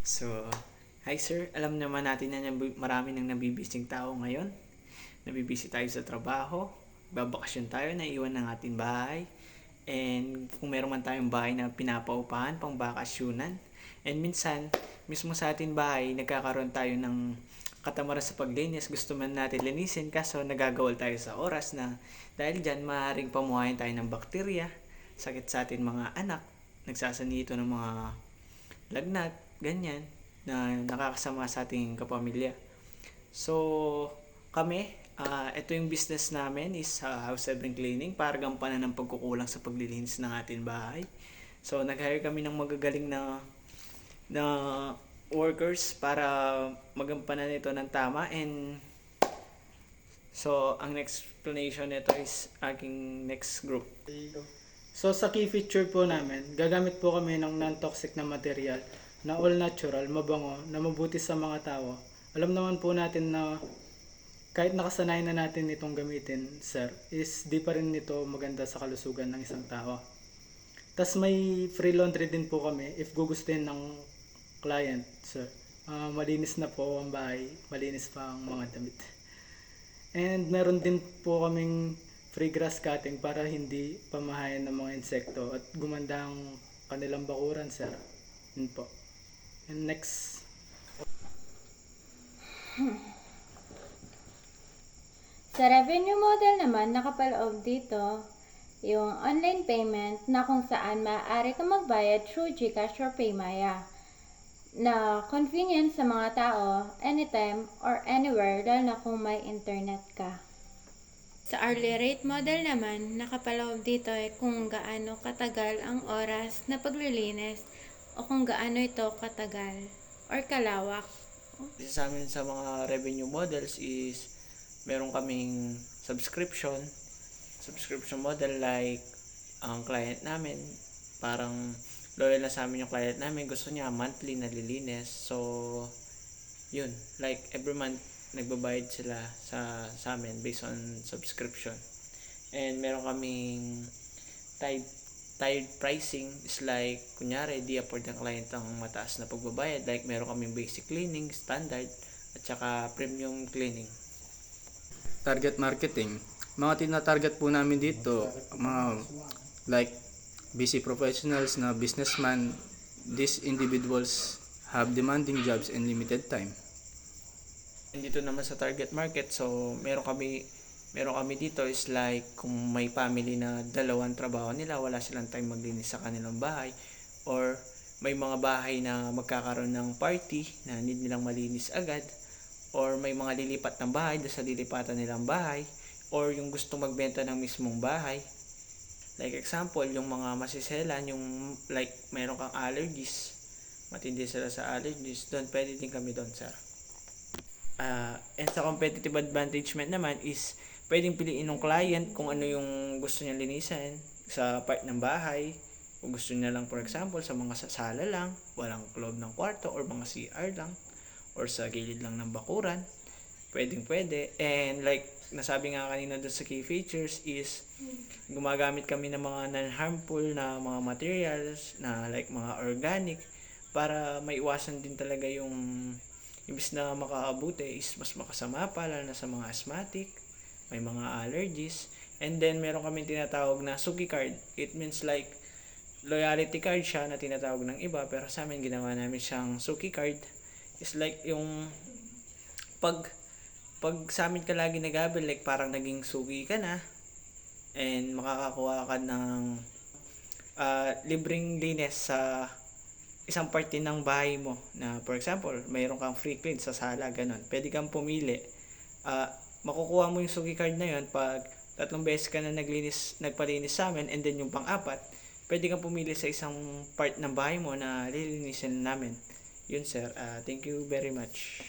So, hi sir, alam naman natin na marami nang nabibising tao ngayon. Nabibisi tayo sa trabaho, babakasyon tayo, naiwan ng ating bahay. And kung meron man tayong bahay na pinapaupahan pang bakasyunan. And minsan, mismo sa ating bahay, nagkakaroon tayo ng katamaran sa paglinis. Gusto man natin linisin kaso nagagawal tayo sa oras na dahil dyan maaaring pamuhayin tayo ng bakterya, sakit sa ating mga anak, nagsasanito ng mga lagnat, ganyan, na nakakasama sa ating kapamilya. So, kami, ito yung business namin is house saving cleaning para gampanan ng pagkukulang sa paglilinis ng ating bahay. So, nag-hire kami ng magagaling na workers para magampanan ito ng tama. And so, ang next explanation nito is aking next group. So sa key feature po namin, gagamit po kami ng non-toxic na material na all natural, mabango, na mabuti sa mga tao. Alam naman po natin na kahit nakasanayan na natin itong gamitin, sir, is di pa rin ito maganda sa kalusugan ng isang tao. Tas may free laundry din po kami if gugustuhin ng client, sir. Malinis na po ang bahay, malinis pa ang mga damit. And meron din po kaming free grass cutting para hindi pamahayan ng mga insekto at gumanda ang kanilang bakuran, sir. Yun po. And next. Sa revenue model naman, nakapaloob dito yung online payment na kung saan maaari kang magbayad through GCash or Paymaya na convenient sa mga tao anytime or anywhere dahil na kung may internet ka. Sa hourly rate model naman, nakapaloob dito ay kung gaano katagal ang oras na paglilinis o kung gaano ito katagal or kalawak. Isa sa amin sa mga revenue models is meron kaming subscription model, like ang client namin parang loyal na sa amin yung client namin, gusto niya monthly nalilinis. So yun, like every month nagbabayad sila sa amin based on subscription. And meron kaming tied pricing, is like kunyari di afford ng client ang mataas na pagbabayad, like meron kaming basic cleaning, standard, at saka premium cleaning. Target marketing. Mga tina-target po namin dito, mga like busy professionals na businessman. These individuals have demanding jobs and limited time. And dito naman sa target market, so meron kami dito is like kung may family na dalawang trabaho nila, wala silang time maglinis sa kanilang bahay, or may mga bahay na magkakaroon ng party na need nilang malinis agad, or may mga lilipat ng bahay dahil sa lilipatan nilang bahay, or yung gusto magbenta ng mismong bahay. Like example, yung mga masiselan, yung like meron kang allergies, matindi sila sa allergies, doon pwede din kami doon, sir. And sa competitive advantagement naman is pwedeng piliin ng client kung ano yung gusto niya linisan sa part ng bahay. Kung gusto niya lang, for example, sa mga sala lang, walang loob ng kwarto, or mga CR lang, or sa gilid lang ng bakuran, pwede. And like nasabi nga kanina doon sa key features is gumagamit kami ng mga non-harmful na mga materials na like mga organic para maiwasan din talaga yung imbis na makaabuti is mas makasama pa, lalo na sa mga asthmatic, may mga allergies. And then meron kami tinatawag na Suki card. It means like loyalty card siya na tinatawag ng iba, pero sa amin ginawa namin siyang Suki card. Is like yung pag sa amin ka lagi nag-abil, like parang naging suki ka na, and makakakuha ka ng libreng linis sa isang parte ng bahay mo, na for example mayroon kang free clean sa sala, ganun. Pwede kang pumili, makukuha mo yung suki card na yun pag 3 beses ka na nagpalinis sa amin, and then yung pang-4 pwede kang pumili sa isang part ng bahay mo na lilinisin namin. Yun, sir. Thank you very much.